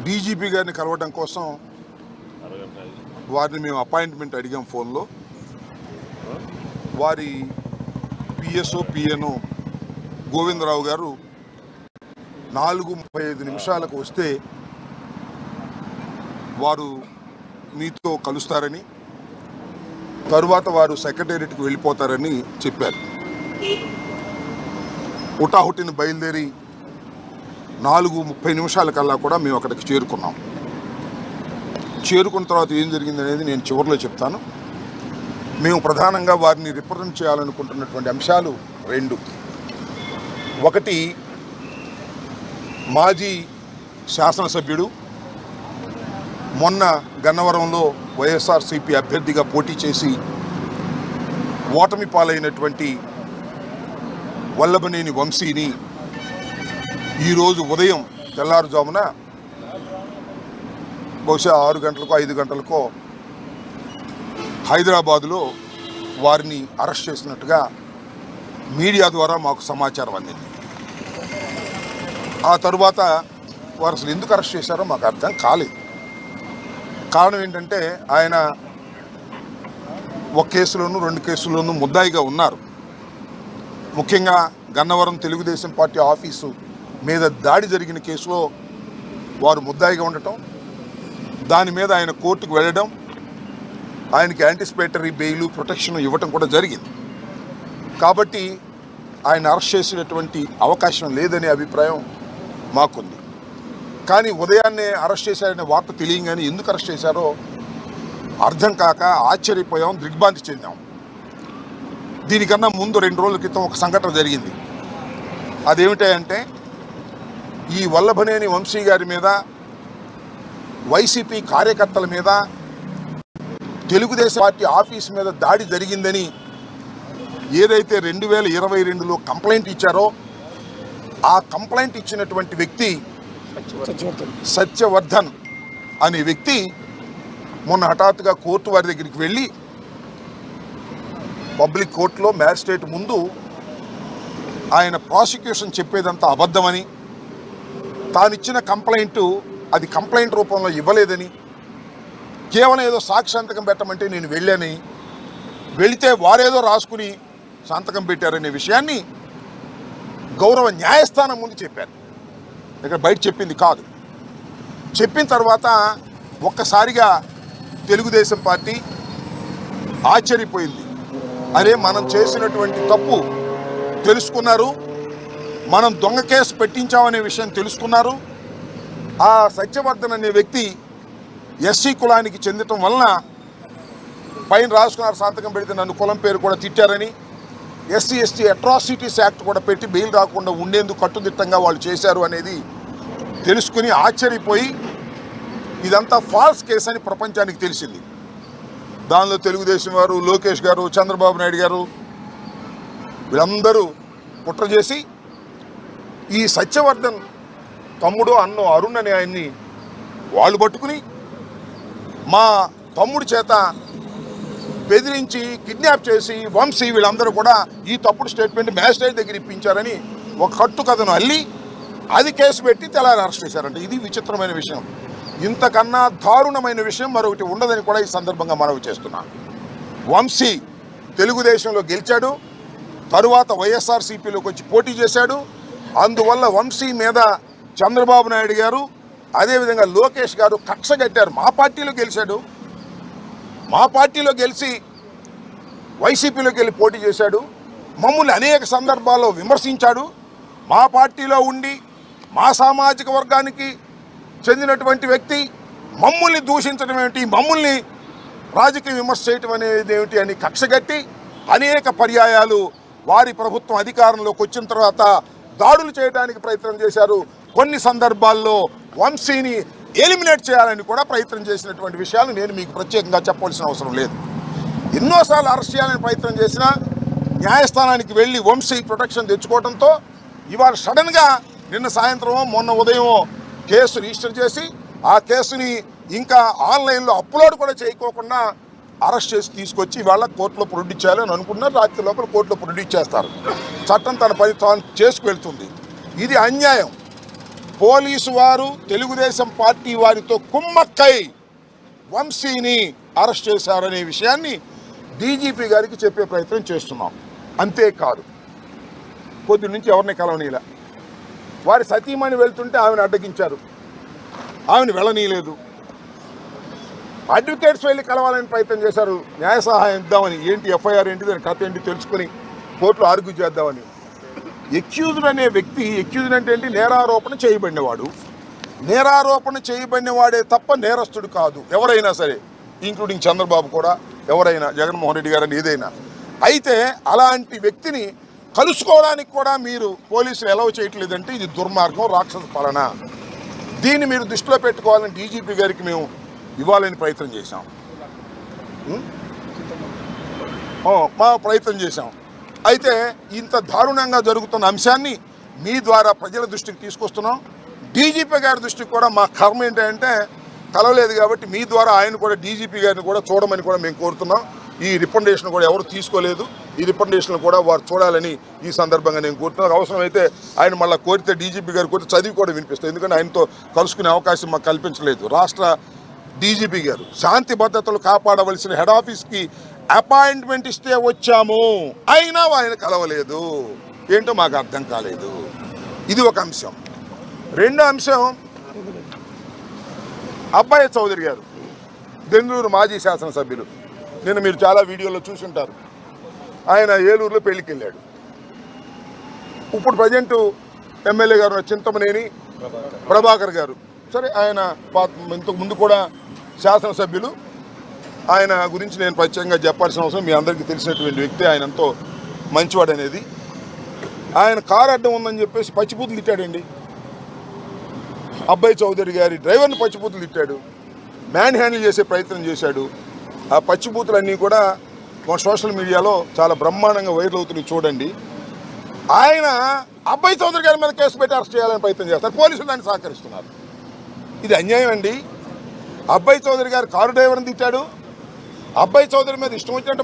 DGP గారిని కలవడం కోసం వారిని మేము అపాయింట్మెంట్ అడిగాం ఫోన్లో. వారి పిఎస్ఓ పిఎన్ఓ గోవిందరావు గారు 4:35 వస్తే వారు మీతో కలుస్తారని, తరువాత వారు సెక్రటేరియట్కి వెళ్ళిపోతారని చెప్పారు. హుటాహుటిని బయలుదేరి 4:30 కూడా మేము అక్కడికి చేరుకున్నాం. చేరుకున్న తర్వాత ఏం జరిగింది అనేది నేను చివరిలో చెప్తాను. మేము ప్రధానంగా వారిని రిప్రజెంట్ చేయాలనుకుంటున్నటువంటి అంశాలు 2. ఒకటి, మాజీ శాసనసభ్యుడు మొన్న గన్నవరంలో వైఎస్ఆర్సీపీ అభ్యర్థిగా పోటీ చేసి ఓటమి పాలైనటువంటి వల్లభనేని వంశీని ఈరోజు ఉదయం తెల్లారుజామున బహుశా 6 గంటలకో 5 గంటలకో హైదరాబాదులో వారిని అరెస్ట్ చేసినట్టుగా మీడియా ద్వారా మాకు సమాచారం అందింది. ఆ తరువాత వారు అసలు ఎందుకు అరెస్ట్ చేశారో మాకు అర్థం కాలేదు. కారణం ఏంటంటే ఆయన ఒక కేసులోనూ 2 కేసుల్లోనూ ముద్దాయిగా ఉన్నారు. ముఖ్యంగా గన్నవరం తెలుగుదేశం పార్టీ ఆఫీసు మీద దాడి జరిగిన కేసులో వారు ముద్దాయిగా ఉండటం, దాని మీద ఆయన కోర్టుకు వెళ్ళడం, ఆయనకి యాంటిసిపేటరీ బెయిల్ ప్రొటెక్షన్ ఇవ్వటం కూడా జరిగింది. కాబట్టి ఆయన అరెస్ట్ చేసినటువంటి అవకాశం లేదనే అభిప్రాయం మాకుంది. కానీ ఉదయాన్నే అరెస్ట్ చేశారనే వార్త తెలియగానే ఎందుకు అరెస్ట్ చేశారో అర్థం కాక ఆశ్చర్యపోయాం, దిగ్భ్రాంతి చెందాం. దీనికన్నా ముందు 2 రోజుల క్రితం ఒక సంఘటన జరిగింది. అదేమిటంటే ఈ వల్లభనేని వంశీ గారి మీద, వైసీపీ కార్యకర్తల మీద, తెలుగుదేశం పార్టీ ఆఫీస్ మీద దాడి జరిగిందని ఏదైతే 2022లో కంప్లైంట్ ఇచ్చారో ఆ కంప్లైంట్ ఇచ్చినటువంటి వ్యక్తి సత్యవర్ధన్ అనే వ్యక్తి మొన్న హఠాత్తుగా కోర్టు వారి దగ్గరికి వెళ్ళి పబ్లిక్ కోర్టులో మ్యాజిస్ట్రేట్ ముందు ఆయన ప్రాసిక్యూషన్ చెప్పేదంతా అబద్ధమని, తానిచ్చిన కంప్లైంట్ అది కంప్లైంట్ రూపంలో ఇవ్వలేదని, కేవలం ఏదో సాక్షి సంతకం పెట్టమంటే నేను వెళ్ళాని, వెళితే వారేదో రాసుకుని సంతకం పెట్టారనే విషయాన్ని గౌరవ న్యాయస్థానం ముందు చెప్పారు. ఇక్కడ బయట చెప్పింది కాదు. చెప్పిన తర్వాత ఒక్కసారిగా తెలుగుదేశం పార్టీ ఆశ్చర్యపోయింది. అరే, మనం చేసినటువంటి తప్పు తెలుసుకున్నారు, మనం దొంగ కేసు పెట్టించామనే విషయం తెలుసుకున్నారు. ఆ సత్యవర్ధన్ అనే వ్యక్తి ఎస్సీ కులానికి చెందటం వలన పైన రాసుకున్నారు సంతకం పెడితే నన్ను కులం పేరు కూడా తిట్టారని, ఎస్సీ ఎస్టీ అట్రాసిటీస్ యాక్ట్ కూడా పెట్టి బెయిల్ రాకుండా ఉండేందుకు కట్టుదిట్టంగా వాళ్ళు చేశారు అనేది తెలుసుకుని ఆశ్చర్యపోయి ఇదంతా ఫాల్స్ కేసు అని ప్రపంచానికి తెలిసింది. దానిలో తెలుగుదేశం వారు, లోకేష్ గారు, చంద్రబాబు నాయుడు గారు వీళ్ళందరూ కుట్ర చేసి ఈ సత్యవర్ధన్ తమ్ముడు అన్నో అరుణ్ అనే ఆయన్ని వాళ్ళు పట్టుకుని మా తమ్ముడి చేత బెదిరించి కిడ్నాప్ చేసి వంశీ వీళ్ళందరూ కూడా ఈ తప్పుడు స్టేట్మెంట్ మ్యాజిస్ట్రేట్ దగ్గర ఇప్పించారని ఒక కట్టు కథను అల్లి అది కేసు పెట్టి తెల్లారి అరెస్ట్ చేశారంట. ఇది విచిత్రమైన విషయం. ఇంతకన్నా దారుణమైన విషయం మరొకటి ఉండదని కూడా ఈ సందర్భంగా మనవి చేస్తున్నాను. వంశీ తెలుగుదేశంలో గెలిచాడు, తరువాత వైఎస్ఆర్సీపీలోకి వచ్చి పోటీ చేశాడు. అందువల్ల వంశీ మీద చంద్రబాబు నాయుడు గారు అదేవిధంగా లోకేష్ గారు కక్ష కట్టారు. మా పార్టీలో గెలిచాడు, మా పార్టీలో గెలిచి వైసీపీలోకి వెళ్ళి పోటీ చేశాడు, మమ్మల్ని అనేక సందర్భాల్లో విమర్శించాడు. మా పార్టీలో ఉండి మా సామాజిక వర్గానికి చెందినటువంటి వ్యక్తి మమ్మల్ని దూషించడం ఏమిటి, మమ్మల్ని రాజకీయ విమర్శ చేయటం అనేది ఏమిటి అని కక్షగట్టి అనేక పర్యాయాలు వారి ప్రభుత్వం అధికారంలోకి వచ్చిన తర్వాత దాడులు చేయడానికి ప్రయత్నం చేశారు. కొన్ని సందర్భాల్లో వంశీని ఎలిమినేట్ చేయాలని కూడా ప్రయత్నం చేసినటువంటి విషయాలు నేను మీకు ప్రత్యేకంగా చెప్పవలసిన అవసరం లేదు. ఎన్నోసార్లు అరెస్ట్ చేయాలని ప్రయత్నం చేసినా న్యాయస్థానానికి వెళ్ళి వంశీ ప్రొటెక్షన్ తెచ్చుకోవడంతో ఇవాళ సడన్గా నిన్న సాయంత్రం మొన్న ఉదయం కేసు రిజిస్టర్ చేసి ఆ కేసుని ఇంకా ఆన్లైన్లో అప్లోడ్ కూడా చేయకోకుండా అరెస్ట్ చేసి తీసుకొచ్చి ఇవాళ కోర్టులో ప్రొడ్యూస్ చేయాలని అనుకున్నారు. రాత్రి లోపల కోర్టులో ప్రొడ్యూస్ చేస్తారు. చట్టం తన పని తాను చేసుకువెళ్తుంది. ఇది అన్యాయం. పోలీసు వారు తెలుగుదేశం పార్టీ వారితో కుమ్మక్కై వంశీని అరెస్ట్ చేశారనే విషయాన్ని డీజీపీ గారికి చెప్పే ప్రయత్నం చేస్తున్నాం. అంతేకాదు, పొద్దు నుంచి ఎవరిని కలవనీలా. వారి సతీమణి వెళ్తుంటే ఆమెను అడ్డగించారు, ఆమెను వెళ్ళనీయలేదు. అడ్వకేట్స్ వెళ్ళి కలవాలని ప్రయత్నం చేశారు, న్యాయ సహాయం ఇద్దామని. ఏంటి ఎఫ్ఐఆర్ ఏంటి, దాని కథ ఏంటి తెలుసుకుని కోర్టులో ఆర్గ్యూ చేద్దామని. ఎక్యూజ్డ్ అనే వ్యక్తి, ఎక్యూజ్డ్ అంటే ఏంటి, నేరారోపణ చేయబడినవాడు. నేరారోపణ చేయబడినవాడే తప్ప నేరస్తుడు కాదు ఎవరైనా సరే, ఇంక్లూడింగ్ చంద్రబాబు కూడా, ఎవరైనా, జగన్మోహన్ రెడ్డి గారని ఏదైనా. అయితే అలాంటి వ్యక్తిని కలుసుకోవడానికి కూడా మీరు పోలీసులు ఎలవ్ చేయట్లేదంటే ఇది దుర్మార్గం, రాక్షస పాలన. దీన్ని మీరు దృష్టిలో పెట్టుకోవాలని డీజీపీ గారికి మేము ఇవ్వాలని ప్రయత్నం చేశాం. ప్రయత్నం చేశాం. అయితే ఇంత దారుణంగా జరుగుతున్న అంశాన్ని మీ ద్వారా ప్రజల దృష్టికి తీసుకొస్తున్నాం. డీజీపీ గారి దృష్టికి కూడా మా కర్మ ఏంటంటే కలవలేదు కాబట్టి మీ ద్వారా ఆయన కూడా, డీజీపీ గారిని కూడా చూడమని కూడా మేము కోరుతున్నాం. ఈ రికమెండేషన్ కూడా ఎవరు తీసుకోలేదు, ఈ రికమెండేషన్ కూడా వారు చూడాలని ఈ సందర్భంగా నేను కోరుతున్నాను. అవసరమైతే ఆయన మళ్ళీ కోరితే, డీజీపీ గారు కోరితే చదివి కూడా వినిపిస్తాం, ఎందుకంటే ఆయనతో కలుసుకునే అవకాశం మాకు కల్పించలేదు. రాష్ట్ర డీజీపీ గారు శాంతి భద్రతలు కాపాడవలసిన హెడ్ ఆఫీస్కి అపాయింట్మెంట్ ఇస్తే వచ్చాము, అయినా ఆయన కలవలేదు. ఏంటో మాకు అర్థం కాలేదు. ఇది ఒక అంశం. రెండో అంశం, అబ్బాయి చౌదరి గారు, బెంగళూరు మాజీ శాసనసభ్యులు. నిన్న మీరు చాలా వీడియోలో చూసుంటారు. ఆయన ఏలూరులో పెళ్లికి వెళ్ళాడు. ఇప్పుడు ప్రజెంట్ ఎమ్మెల్యే గారు చింతమనేని ప్రభాకర్ గారు, సరే ఆయన ఇంతకు ముందు కూడా శాసనసభ్యులు. ఆయన గురించి నేను ప్రత్యేకంగా చెప్పాల్సిన అవసరం, మీ అందరికీ తెలిసినటువంటి వ్యక్తి. ఆయన ఎంతో మంచివాడు అనేది. ఆయన కారు అడ్డం ఉందని చెప్పేసి పచ్చిబూతులు తిట్టాడండి. అబ్బాయి చౌదరి గారి డ్రైవర్ని పచ్చిబూతులు తిట్టాడు, మ్యాన్ హ్యాండిల్ చేసే ప్రయత్నం చేశాడు. ఆ పచ్చిబూతులన్నీ కూడా సోషల్ మీడియాలో చాలా బ్రహ్మాండంగా వైరల్ అవుతున్నాయి, చూడండి. ఆయన అబ్బాయి చౌదరి గారి మీద కేసు పెట్టి అరెస్ట్ చేయాలని ప్రయత్నం చేస్తారు, పోలీసులు దాన్ని సహకరిస్తున్నారు. ఇది అన్యాయం అండి. అబ్బాయి చౌదరి గారు కారు డ్రైవర్ని తిట్టాడు, అబ్బాయి చౌదరి మీద ఇష్టం వచ్చినట్టు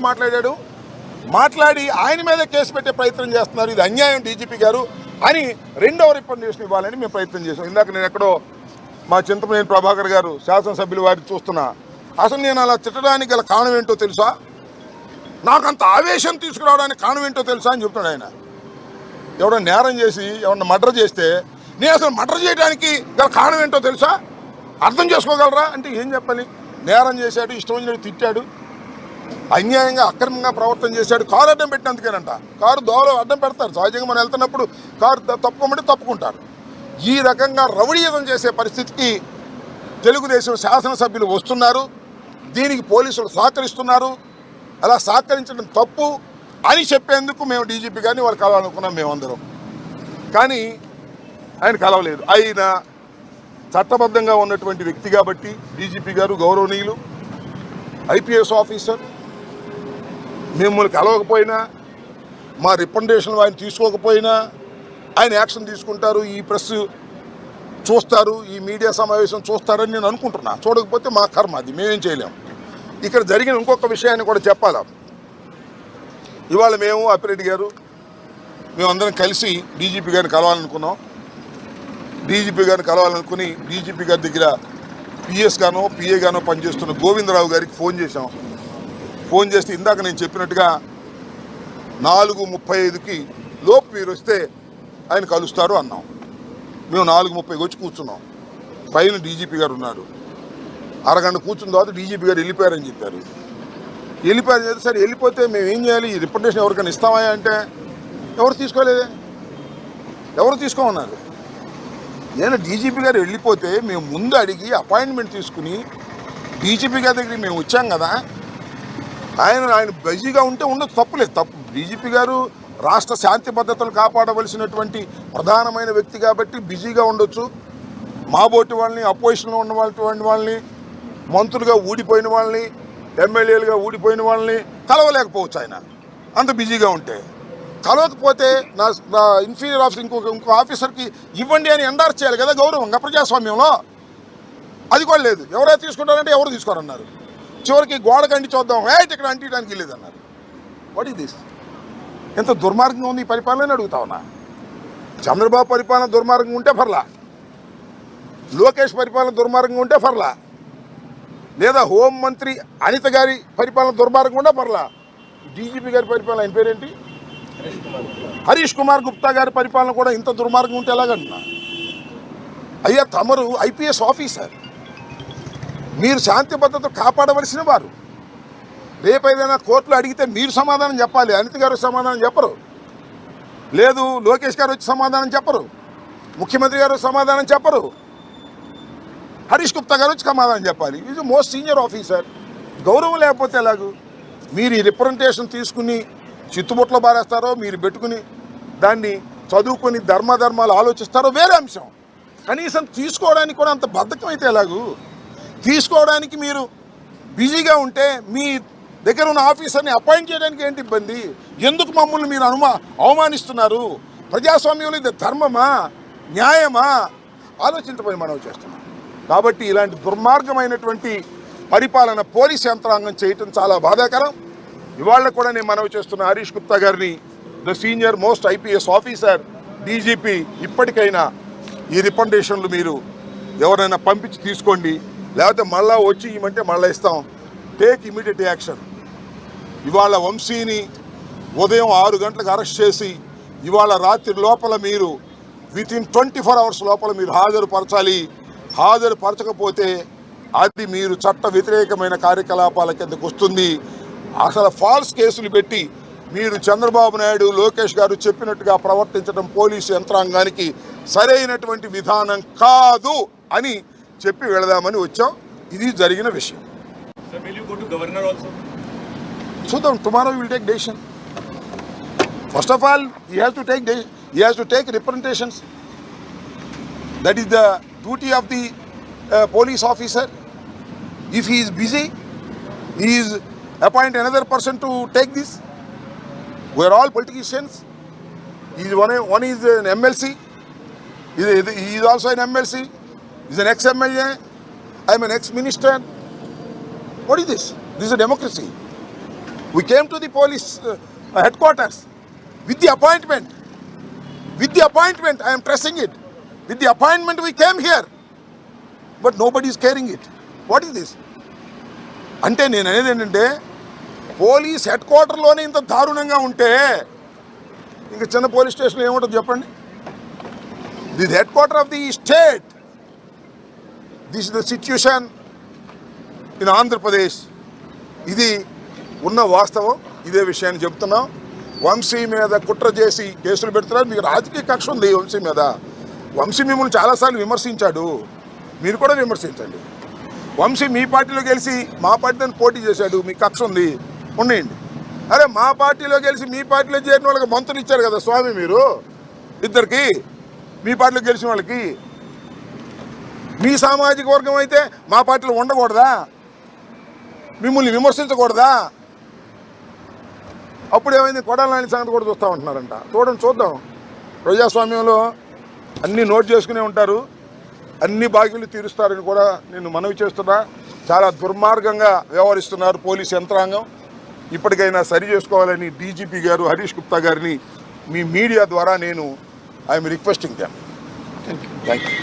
మాట్లాడి ఆయన మీద కేసు పెట్టే ప్రయత్నం చేస్తున్నారు. ఇది అన్యాయం డీజీపీ గారు అని రెండవ రికమెండేషన్ ఇవ్వాలని మేము ప్రయత్నం చేసాం. ఇందాక నేను ఎక్కడో మా చింతమనేని ప్రభాకర్ గారు శాసనసభ్యులు వారిని చూస్తున్నా. అసలు నేను అలా తిట్టడానికి గల కారణం ఏంటో తెలుసా, నాకంత ఆవేశం తీసుకురావడానికి కారణం ఏంటో తెలుసా అని చెప్తున్నాడు ఆయన. ఎవడన్నా నేరం చేసి ఎవరన్నా మర్డర్ చేస్తే నేను అసలు మర్డర్ చేయడానికి గల కారణం ఏంటో తెలుసా, అర్థం చేసుకోగలరా అంటే ఏం చెప్పాలి. నేరం చేశాడు, ఇష్టం వచ్చినట్టు తిట్టాడు, అన్యాయంగా అక్రమంగా ప్రవర్తన చేశాడు. కారు అడ్డం పెట్టినందుకేనంట. కారు దోవలో అడ్డం పెడతారు, సహజంగా మనం వెళ్తున్నప్పుడు కారు తప్పుకోమంటే తప్పుకుంటారు. ఈ రకంగా రౌడీయుధం చేసే పరిస్థితికి తెలుగుదేశం శాసనసభ్యులు వస్తున్నారు. దీనికి పోలీసులు సహకరిస్తున్నారు. అలా సహకరించడం తప్పు అని చెప్పేందుకు మేము డీజీపీ గారిని వాళ్ళు కలవాలనుకున్నాం మేమందరం. కానీ ఆయన కలవలేదు. ఆయన చట్టబద్ధంగా ఉన్నటువంటి వ్యక్తి కాబట్టి డీజీపీ గారు గౌరవనీయులు, ఐపీఎస్ ఆఫీసర్, మిమ్మల్ని కలవకపోయినా, మా రికమెండేషన్ ఆయన తీసుకోకపోయినా ఆయన యాక్షన్ తీసుకుంటారు, ఈ ప్రెస్ చూస్తారు, ఈ మీడియా సమావేశం చూస్తారని నేను అనుకుంటున్నా. చూడకపోతే మా కర్మ, అది మేమేం చేయలేం. ఇక్కడ జరిగిన ఇంకొక విషయాన్ని కూడా చెప్పాలా. ఇవాళ మేము అప్పిరెడ్డి గారు మేమందరం కలిసి డీజీపీ గారిని కలవాలనుకున్నాం. డీజీపీ గారిని కలవాలనుకుని డీజీపీ గారి దగ్గర పిఎస్ గానో పిఏ గానో పనిచేస్తున్న గోవిందరావు గారికి ఫోన్ చేశాం. ఫోన్ చేస్తే ఇందాక నేను చెప్పినట్టుగా 4:35కి లోపు మీరు వస్తే ఆయన కలుస్తారు అన్నాం. మేము 4:30కి వచ్చి కూర్చున్నాం. పైన డీజీపీ గారు ఉన్నారు. అరగంట కూర్చున్న తర్వాత డీజీపీ గారు వెళ్ళిపోయారని చెప్పారు. వెళ్ళిపోయారని చెప్తే సరే వెళ్ళిపోతే మేము ఏం చేయాలి, ఈ రికమెండేషన్ ఎవరికైనా ఇస్తామా అంటే ఎవరు తీసుకోలేదే, ఎవరు తీసుకోమన్నారు. నేను డీజీపీ గారు వెళ్ళిపోతే మేము ముందు అడిగి అపాయింట్మెంట్ తీసుకుని డీజీపీ గారి దగ్గరికి మేము వచ్చాం కదా. ఆయన బిజీగా ఉంటే ఉండదు, తప్పులేదు, తప్పు. డీజీపీ గారు రాష్ట్ర శాంతి భద్రతలు కాపాడవలసినటువంటి ప్రధానమైన వ్యక్తి కాబట్టి బిజీగా ఉండొచ్చు. మా బోటి వాళ్ళని, అపోజిషన్లో ఉన్నటువంటి వాళ్ళని, మంత్రులుగా ఊడిపోయిన వాళ్ళని, ఎమ్మెల్యేలుగా ఊడిపోయిన వాళ్ళని కలవలేకపోవచ్చు ఆయన అంత బిజీగా ఉంటే. కలవకపోతే నా ఇన్ఫీరియర్ ఆఫీసర్ ఇంకో ఆఫీసర్కి ఇవ్వండి అని ఎండార్స్ చేయాలి కదా గౌరవంగా ప్రజాస్వామ్యంలో. అది కూడా లేదు. ఎవరైతే తీసుకుంటారంటే ఎవరు తీసుకోరన్నారు. చివరికి గోడకు అంటి చూద్దాం, ఇక్కడ అంటించడానికి వెళ్ళేదన్నారు. What is this? ఎంత దుర్మార్గంగా ఉంది ఈ పరిపాలన అడుగుతా ఉన్నా. చంద్రబాబు పరిపాలన దుర్మార్గంగా ఉంటే పర్లా, లోకేష్ పరిపాలన దుర్మార్గంగా ఉంటే పర్లా, లేదా హోంమంత్రి అనిత గారి పరిపాలన దుర్మార్గంగా ఉంటే పర్లా, డీజీపీ గారి పరిపాలన ఆయన పేరేంటి, హరీష్ కుమార్ గుప్తా గారి పరిపాలన కూడా ఇంత దుర్మార్గం ఉంటే ఎలాగంటున్నా? అయ్యా, తమరు ఐపీఎస్ ఆఫీసర్, మీరు శాంతి భద్రత కాపాడవలసిన వారు. రేపు ఏదైనా కోర్టులో అడిగితే మీరు సమాధానం చెప్పాలి, అనిత గారు సమాధానం చెప్పరు, లేదు లోకేష్ గారు వచ్చి సమాధానం చెప్పరు, ముఖ్యమంత్రి గారు సమాధానం చెప్పరు, హరీష్ గుప్తా గారు వచ్చి సమాధానం చెప్పాలి. Is most senior officer. గౌరవం లేకపోతే ఎలాగూ? మీరు ఈ రిప్రజెంటేషన్ తీసుకుని చిత్తుబుట్లో బారేస్తారో, మీరు పెట్టుకుని దాన్ని చదువుకొని ధర్మాలు ఆలోచిస్తారో వేరే అంశం. కనీసం తీసుకోవడానికి కూడా అంత బద్ధకం అయితే ఎలాగూ? తీసుకోవడానికి మీరు బిజీగా ఉంటే మీ దగ్గర ఉన్న ఆఫీసర్ని అపాయింట్ చేయడానికి ఏంటి ఇబ్బంది? ఎందుకు మమ్మల్ని మీరు అవమానిస్తున్నారు? ప్రజాస్వామ్యంలో ఇది ధర్మమా, న్యాయమా? ఆలోచించబోయి మనవి చేస్తున్నాం. కాబట్టి ఇలాంటి దుర్మార్గమైనటువంటి పరిపాలన పోలీస్ యంత్రాంగం చేయటం చాలా బాధాకరం. ఇవాళ కూడా నేను మనవి చేస్తున్న హరీష్ గుప్తా గారిని, the senior most IPS officer, DGP, ఇప్పటికైనా ఈ రికమెండేషన్లు మీరు ఎవరైనా పంపించి తీసుకోండి, లేకపోతే మళ్ళా వచ్చి ఇవ్వమంటే మళ్ళీ ఇస్తాం. Take immediate action. ఇవాళ వంశీని ఉదయం 6 గంటలకు అరెస్ట్ చేసి ఇవాళ రాత్రి లోపల మీరు వితిన్ 24 అవర్స్ లోపల మీరు హాజరుపరచాలి. హాజరుపరచకపోతే అది మీరు చట్ట వ్యతిరేకమైన కార్యకలాపాల కిందకు వస్తుంది. అసలు ఫాల్స్ కేసులు పెట్టి మీరు చంద్రబాబు నాయుడు, లోకేష్ గారు చెప్పినట్టుగా ప్రవర్తించడం పోలీసు యంత్రాంగానికి సరైనటువంటి విధానం కాదు అని చెప్పి వెళదామని వచ్చాం. ఇది జరిగిన విషయం. చూద్దాం, tomorrow will take decision. First of all he has to take representations. That is the duty of the police officer. If he is busy, he is appoint another person to take this. We are all politicians. One is an MLC. He is also an MLC. He is an ex-MLA. I am an ex-minister. What is this? This is a democracy. We came to the police headquarters with the appointment. With the appointment, I am pressing it. With the appointment we came here. But nobody is carrying it. What is this? అంటే నేను అనేది ఏంటంటే, police head క్వార్టర్లోనే ఇంత దారుణంగా ఉంటే ఇంకా చిన్న police station ఏముంటుంది చెప్పండి? This head quarter of the state. This is the situation in Andhra Pradesh. ఇది ఉన్న వాస్తవం. ఇదే విషయాన్ని చెప్తున్నాం. వంశీ మీద కుట్ర చేసి కేసులు పెడుతున్నారు. మీకు రాజకీయ కక్ష ఉంది వంశీ మీద. వంశీ మిమ్మల్ని చాలాసార్లు విమర్శించాడు, మీరు కూడా విమర్శించండి. వంశీ మీ పార్టీలో గెలిచి మా పార్టీతో పోటీ చేశాడు, మీకు కక్ష ఉంది, ఉండేయండి. అరే మా పార్టీలో గెలిచి మీ పార్టీలో చేరిన వాళ్ళకి మంత్రులు ఇచ్చారు కదా స్వామి మీరు ఇద్దరికి, మీ పార్టీలో గెలిచిన వాళ్ళకి. మీ సామాజిక వర్గం అయితే మా పార్టీలో ఉండకూడదా? మిమ్మల్ని విమర్శించకూడదా? అప్పుడు ఏమైంది? కొడాలి నాని సంగతి కూడా చూస్తూ ఉంటున్నారంట. చూద్దాం. ప్రజాస్వామ్యంలో అన్నీ నోట్ చేసుకునే ఉంటారు, అన్ని బాకీలు తీరుస్తారని కూడా నేను మనవి చేస్తున్నా. చాలా దుర్మార్గంగా వ్యవహరిస్తున్నారు పోలీస్ యంత్రాంగం. ఇప్పటికైనా సరి చేసుకోవాలని డీజీపీ గారు హరీష్ గుప్తా గారిని మీ మీడియా ద్వారా నేను I'm requesting them. Thank you.